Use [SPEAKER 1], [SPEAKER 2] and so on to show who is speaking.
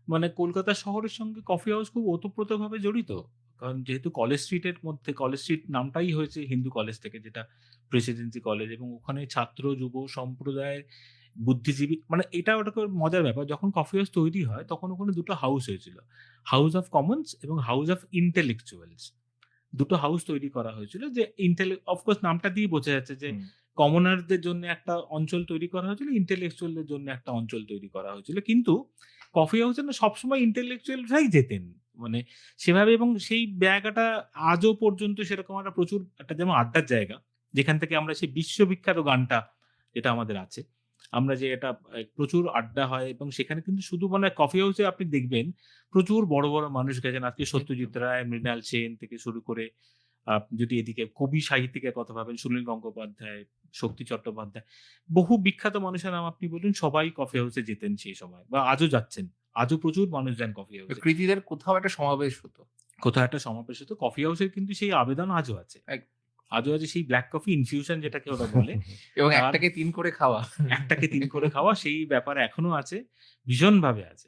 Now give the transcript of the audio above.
[SPEAKER 1] মানে কলকাতা শহরের সঙ্গে কফি হাউস খুব ওতপ্রোতভাবে জড়িত। কারণ যেহেতু কলেজ স্ট্রিটের মধ্যে, কলেজ স্ট্রিট নামটাই হয়েছে হিন্দু কলেজ থেকে, যেটা প্রেসিডেন্সি কলেজ, এবং ওখানে ছাত্র যুব সম্প্রদায়ের বুদ্ধিজীবী, মানে এটা ওটা করে মজার ব্যাপার। যখন কফি হাউস তৈরি হয় তখন ওখানে ২ টো হাউস হয়েছিল। হাউস অফ কমন্স এবং house of intellectuals. ২ to house তৈরি করা হয়েছিল, যে অফকোর্স নামটা দিয়েই বোঝা যাচ্ছে যে
[SPEAKER 2] হুম।
[SPEAKER 1] কমনারদের জন্য একটা অঞ্চল তৈরি করা হয়েছিল, ইন্টেলেকচুয়ালদের জন্য একটা অঞ্চল তৈরি করা হয়েছিল। কিন্তু কফি হাউসে না সবসময় ইন্টেলেকচুয়ালরাই যেতেন। মানে সেভাবে, এবং সেই জায়গাটা আজও পর্যন্ত সেরকম একটা প্রচুর একটা যেমন আড্ডার জায়গা, যেখান থেকে আমরা সেই বিশ্ববিখ্যাত গানটা যেটা আমাদের আছে, আমরা যে এটা প্রচুর আড্ডা হয়, এবং সেখানে কিন্তু শুধু মানে কফি হাউসে আপনি দেখবেন প্রচুর বড়, বড় মানুষ গেছেন। আজকে
[SPEAKER 2] একদম।
[SPEAKER 1] সত্যজিৎ রায়, মৃণাল সেন থেকে শুরু করে যদি এদিকে কবি সাহিত্যিকের কথা ভাবেন, সুনীল গঙ্গোপাধ্যায়, শক্তি চট্টোপাধ্যায়, বহু বিখ্যাত মানুষের নাম আপনি বলুন, সবাই কফি হাউসে যেতেন সেই সময়, বা আজও যাচ্ছেন। আজও প্রচুর মানুষ যান কফি হাউসে।
[SPEAKER 2] কৃতীদের কোথাও একটা সমাবেশ হতো।
[SPEAKER 1] কোথাও একটা সমাবেশ হতো, কফি হাউসের কিন্তু সেই আবেদন আজও আছে।
[SPEAKER 2] এক
[SPEAKER 1] আজও আছে সেই ব্লাক কফি ইনফিউশন যেটাকে ওরা বলে,
[SPEAKER 2] এবং
[SPEAKER 1] তার
[SPEAKER 2] ১ টাকে ৩ করে খাওয়া।
[SPEAKER 1] ১ টাকে ৩ করে খাওয়া, সেই ব্যাপার এখনো আছে, ভীষণভাবে আছে।